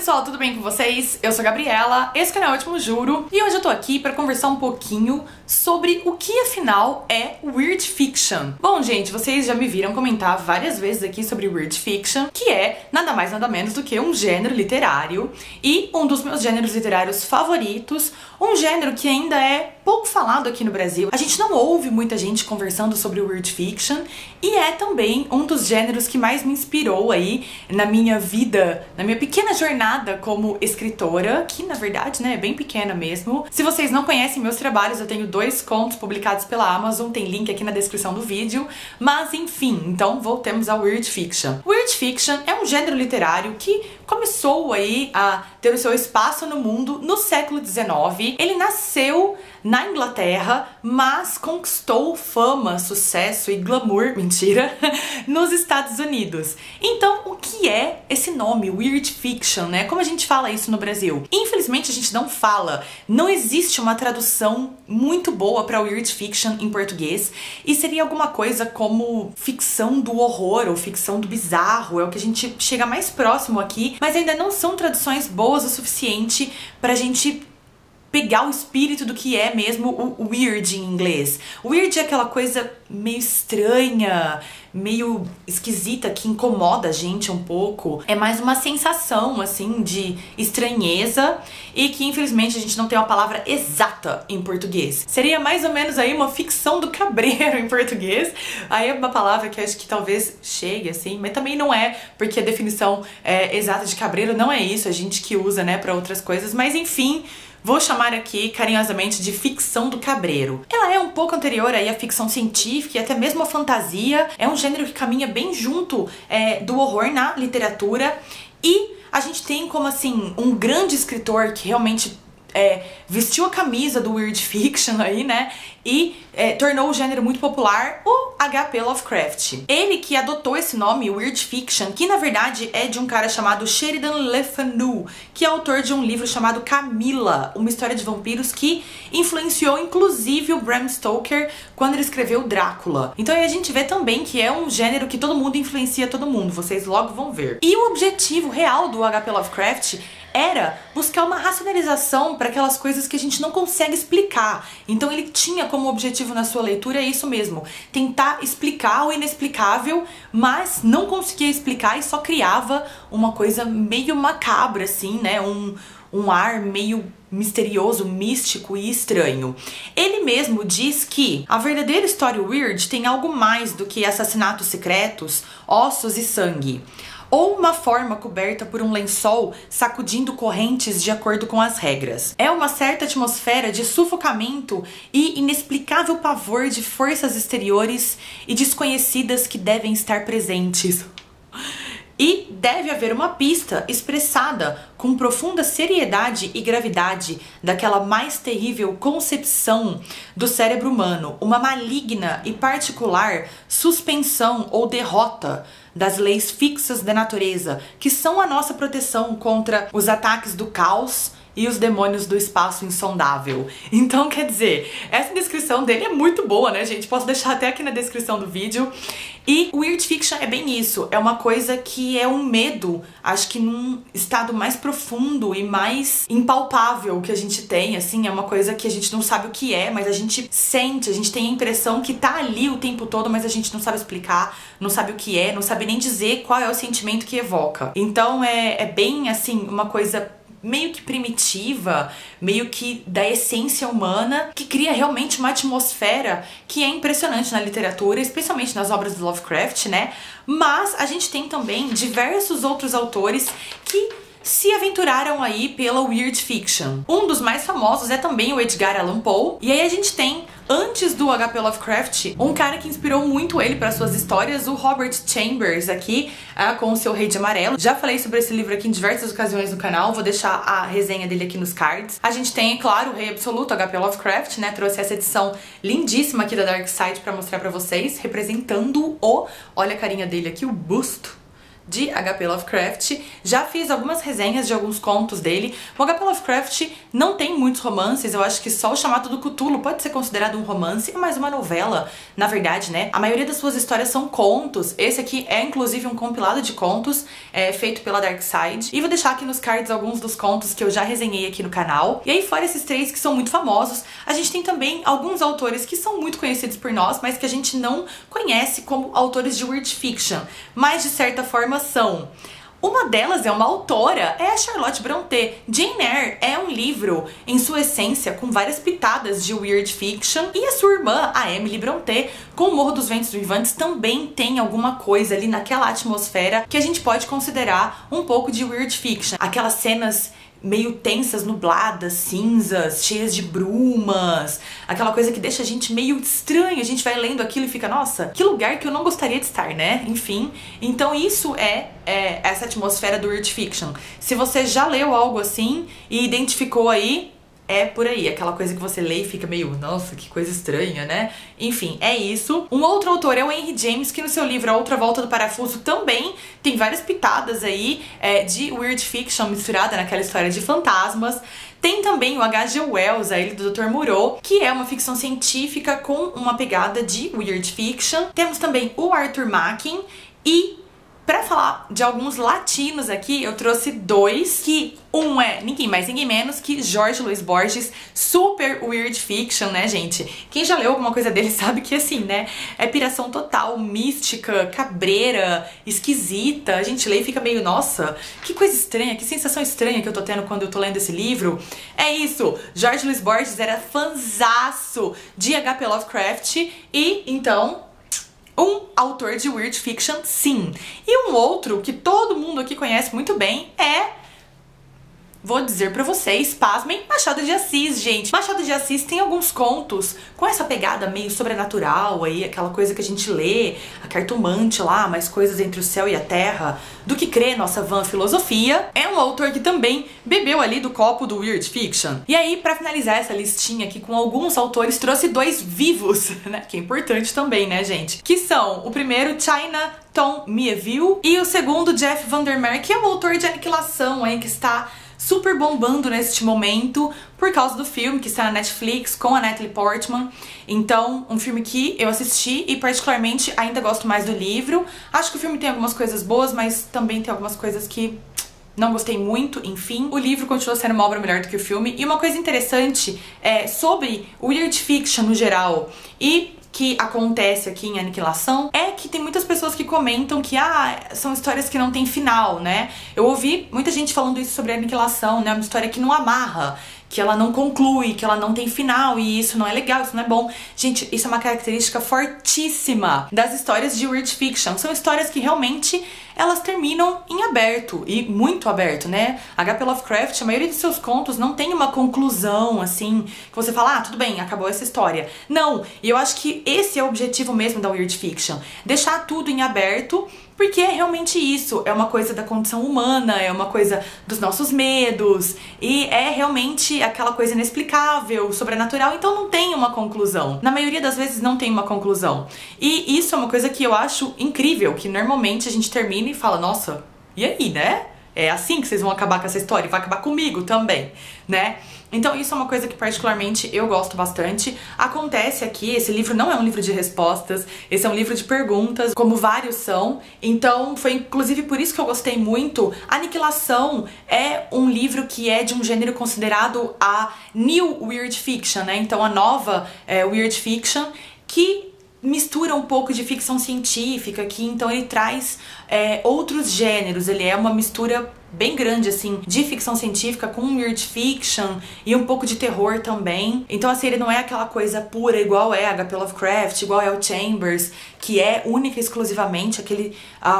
pessoal, tudo bem com vocês? Eu sou a Gabriela, esse canal é o Último Juro e hoje eu tô aqui pra conversar um pouquinho sobre o que afinal é Weird Fiction. Bom, gente, vocês já me viram comentar várias vezes aqui sobre Weird Fiction, que é nada mais nada menos do que um gênero literário e um dos meus gêneros literários favoritos, um gênero que ainda é pouco falado aqui no Brasil. A gente não ouve muita gente conversando sobre Weird Fiction e é também um dos gêneros que mais me inspirou aí na minha vida, na minha pequena jornada como escritora, que na verdade, né, é bem pequena mesmo. Se vocês não conhecem meus trabalhos, eu tenho 2 contos publicados pela Amazon, tem link aqui na descrição do vídeo, mas enfim, então voltemos ao Weird Fiction. Weird Fiction é um gênero literário que começou aí a ter o seu espaço no mundo no século XIX. Ele nasceu na Inglaterra, mas conquistou fama, sucesso e glamour, mentira, nos Estados Unidos. Então, o que é esse nome, Weird Fiction, né? Como a gente fala isso no Brasil? Infelizmente, a gente não fala. Não existe uma tradução muito boa para Weird Fiction em português, e seria alguma coisa como ficção do horror ou ficção do bizarro, é o que a gente chega mais próximo aqui, mas ainda não são traduções boas o suficiente pra gente pegar o espírito do que é mesmo o weird em inglês. Weird é aquela coisa meio estranha, meio esquisita, que incomoda a gente um pouco. É mais uma sensação, assim, de estranheza e que, infelizmente, a gente não tem uma palavra exata em português. Seria mais ou menos aí uma ficção do cabreiro em português. Aí é uma palavra que eu acho que talvez chegue, assim, mas também não é, porque a definição exata de cabreiro não é isso, a gente que usa, né, pra outras coisas, mas enfim, vou chamar aqui carinhosamente de ficção do cabreiro. Ela é um pouco anterior aí à ficção científica e até mesmo à fantasia. É um gênero que caminha bem junto do horror na literatura. E a gente tem como assim um grande escritor que realmente vestiu a camisa do Weird Fiction aí, né? E tornou o gênero muito popular, o H.P. Lovecraft. Ele que adotou esse nome, Weird Fiction, que na verdade é de um cara chamado Sheridan Le Fanu, que é autor de um livro chamado Camilla, uma história de vampiros que influenciou inclusive o Bram Stoker quando ele escreveu Drácula. Então aí a gente vê também que é um gênero que todo mundo influencia todo mundo, vocês logo vão ver. E o objetivo real do H.P. Lovecraft era buscar uma racionalização para aquelas coisas que a gente não consegue explicar. Então ele tinha como objetivo na sua leitura isso mesmo, tentar explicar o inexplicável, mas não conseguia explicar e só criava uma coisa meio macabra, assim, né? Um ar meio misterioso, místico e estranho. Ele mesmo diz que a verdadeira história weird tem algo mais do que assassinatos secretos, ossos e sangue, ou uma forma coberta por um lençol sacudindo correntes de acordo com as regras. É uma certa atmosfera de sufocamento e inexplicável pavor de forças exteriores e desconhecidas que devem estar presentes. E deve haver uma pista expressada com profunda seriedade e gravidade daquela mais terrível concepção do cérebro humano, uma maligna e particular suspensão ou derrota das leis fixas da natureza, que são a nossa proteção contra os ataques do caos e os demônios do espaço insondável. Então, quer dizer, essa descrição dele é muito boa, né, gente? Posso deixar até aqui na descrição do vídeo. E Weird Fiction é bem isso, é uma coisa que é um medo, acho que num estado mais profundo e mais impalpável que a gente tem, assim, é uma coisa que a gente não sabe o que é, mas a gente sente, a gente tem a impressão que tá ali o tempo todo, mas a gente não sabe explicar, não sabe o que é, não sabe nem dizer qual é o sentimento que evoca. Então é bem, assim, uma coisa meio que primitiva, meio que da essência humana, que cria realmente uma atmosfera que é impressionante na literatura, especialmente nas obras do Lovecraft, né? Mas a gente tem também diversos outros autores que se aventuraram aí pela Weird Fiction. Um dos mais famosos é também o Edgar Allan Poe, e aí a gente tem, antes do H.P. Lovecraft, um cara que inspirou muito ele para suas histórias, o Robert Chambers aqui, com o seu Rei de Amarelo. Já falei sobre esse livro aqui em diversas ocasiões no canal, vou deixar a resenha dele aqui nos cards. A gente tem, é claro, o Rei Absoluto, H.P. Lovecraft, né, trouxe essa edição lindíssima aqui da Dark Side pra mostrar pra vocês, representando-o. Olha a carinha dele aqui, o busto de H.P. Lovecraft. Já fiz algumas resenhas de alguns contos dele. O H.P. Lovecraft não tem muitos romances, eu acho que só o Chamado do Cthulhu pode ser considerado um romance, é mais uma novela, na verdade, né? A maioria das suas histórias são contos. Esse aqui é inclusive um compilado de contos feito pela Darkside. E vou deixar aqui nos cards alguns dos contos que eu já resenhei aqui no canal. E aí, fora esses três que são muito famosos, a gente tem também alguns autores que são muito conhecidos por nós, mas que a gente não conhece como autores de weird fiction, mas de certa forma são. Uma delas é uma autora, é a Charlotte Brontë. Jane Eyre é um livro, em sua essência, com várias pitadas de weird fiction, e a sua irmã, a Emily Brontë, com O Morro dos Ventos Vivantes, também tem alguma coisa ali naquela atmosfera que a gente pode considerar um pouco de weird fiction. Aquelas cenas meio tensas, nubladas, cinzas, cheias de brumas, aquela coisa que deixa a gente meio estranho, a gente vai lendo aquilo e fica, nossa, que lugar que eu não gostaria de estar, né? Enfim, então isso é essa atmosfera do weird fiction. Se você já leu algo assim e identificou aí, é por aí, aquela coisa que você lê e fica meio, nossa, que coisa estranha, né? Enfim, é isso. Um outro autor é o Henry James, que no seu livro A Outra Volta do Parafuso também tem várias pitadas aí de weird fiction misturada naquela história de fantasmas. Tem também o H.G. Wells, a Ilha do Dr. Moreau, que é uma ficção científica com uma pegada de weird fiction. Temos também o Arthur Machen e, pra falar de alguns latinos aqui, eu trouxe dois, que um é ninguém mais, ninguém menos que Jorge Luis Borges, super weird fiction, né, gente? Quem já leu alguma coisa dele sabe que, assim, né, é piração total, mística, cabreira, esquisita. A gente lê e fica meio, nossa, que coisa estranha, que sensação estranha que eu tô tendo quando eu tô lendo esse livro. É isso, Jorge Luis Borges era fanzaço de H.P. Lovecraft e, então, um autor de weird fiction, sim. E um outro que todo mundo aqui conhece muito bem vou dizer pra vocês, pasmem, Machado de Assis, gente. Machado de Assis tem alguns contos com essa pegada meio sobrenatural aí, aquela coisa que a gente lê, a cartomante lá, mais coisas entre o céu e a terra, do que crê nossa vã filosofia. É um autor que também bebeu ali do copo do weird fiction. E aí, pra finalizar essa listinha aqui com alguns autores, trouxe dois vivos, né, que é importante também, né, gente? Que são, o primeiro, China Tom Mieville, e o segundo, Jeff Vandermeer, que é o autor de Aniquilação aí, que está super bombando neste momento por causa do filme que está na Netflix com a Natalie Portman. Então, um filme que eu assisti e particularmente ainda gosto mais do livro. Acho que o filme tem algumas coisas boas, mas também tem algumas coisas que não gostei muito, enfim. O livro continua sendo uma obra melhor do que o filme. E uma coisa interessante sobre weird fiction no geral e que acontece aqui em Aniquilação é que tem muitas pessoas que comentam que são histórias que não tem final, né? Eu ouvi muita gente falando isso sobre Aniquilação, né? Uma história que não amarra, que ela não conclui, que ela não tem final, e isso não é legal, isso não é bom. Gente, isso é uma característica fortíssima das histórias de weird fiction. São histórias que realmente elas terminam em aberto, e muito aberto, né? H.P. Lovecraft, a maioria de seus contos não tem uma conclusão, assim, que você fala, tudo bem, acabou essa história. Não, e eu acho que esse é o objetivo mesmo da weird fiction, deixar tudo em aberto, porque é realmente isso, é uma coisa da condição humana, é uma coisa dos nossos medos, e é realmente aquela coisa inexplicável, sobrenatural, então não tem uma conclusão. Na maioria das vezes não tem uma conclusão. E isso é uma coisa que eu acho incrível, que normalmente a gente termina e fala, nossa, e aí, né? É assim que vocês vão acabar com essa história, e vai acabar comigo também, né? Então isso é uma coisa que particularmente eu gosto bastante. Acontece aqui, esse livro não é um livro de respostas, esse é um livro de perguntas, como vários são. Então foi inclusive por isso que eu gostei muito. Aniquilação é um livro que é de um gênero considerado a New Weird Fiction, né? Então a nova Weird Fiction, que mistura um pouco de ficção científica aqui, então ele traz outros gêneros, ele é uma mistura bem grande, assim, de ficção científica com weird fiction e um pouco de terror também. Então, assim, ele não é aquela coisa pura igual é H.P. Lovecraft, igual é o Chambers, que é única e exclusivamente aquele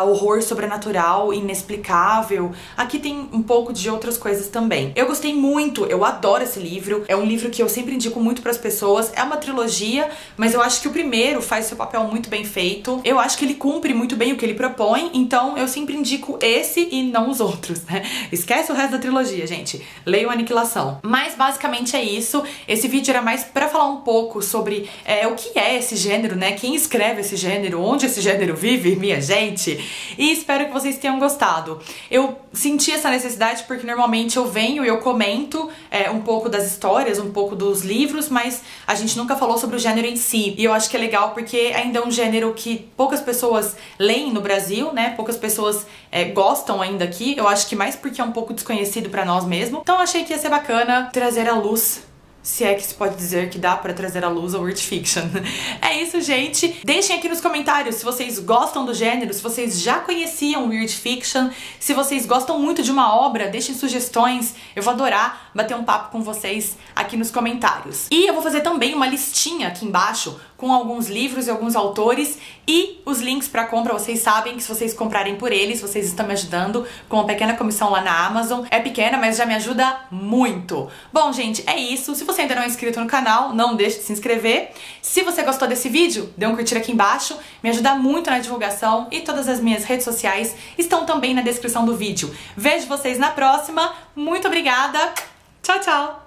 horror sobrenatural, inexplicável. Aqui tem um pouco de outras coisas também. Eu gostei muito, eu adoro esse livro, é um livro que eu sempre indico muito pras pessoas, é uma trilogia, mas eu acho que o primeiro faz seu papel muito bem feito, eu acho que ele cumpre muito bem o que ele propõe, então eu sempre indico esse e não os outros. né? Esquece o resto da trilogia, gente. Leiam Aniquilação. Mas basicamente é isso. Esse vídeo era mais pra falar um pouco sobre o que é esse gênero, né? Quem escreve esse gênero, onde esse gênero vive, minha gente. E espero que vocês tenham gostado. Eu senti essa necessidade porque normalmente eu venho e eu comento um pouco das histórias, um pouco dos livros, mas a gente nunca falou sobre o gênero em si. E eu acho que é legal porque ainda é um gênero que poucas pessoas leem no Brasil, né? Poucas pessoas gostam ainda aqui. Eu acho que mais porque é um pouco desconhecido pra nós mesmo. Então eu achei que ia ser bacana trazer à luz, se é que se pode dizer que dá pra trazer à luz a Weird Fiction. É isso, gente. Deixem aqui nos comentários se vocês gostam do gênero, se vocês já conheciam Weird Fiction, se vocês gostam muito de uma obra, deixem sugestões. Eu vou adorar bater um papo com vocês aqui nos comentários. E eu vou fazer também uma listinha aqui embaixo com alguns livros e alguns autores e os links pra compra. Vocês sabem que se vocês comprarem por eles, vocês estão me ajudando com uma pequena comissão lá na Amazon. É pequena, mas já me ajuda muito. Bom, gente, é isso. Se você ainda não é inscrito no canal, não deixe de se inscrever. Se você gostou desse vídeo, dê um curtir aqui embaixo. Me ajuda muito na divulgação e todas as minhas redes sociais estão também na descrição do vídeo. Vejo vocês na próxima. Muito obrigada. Tchau, tchau.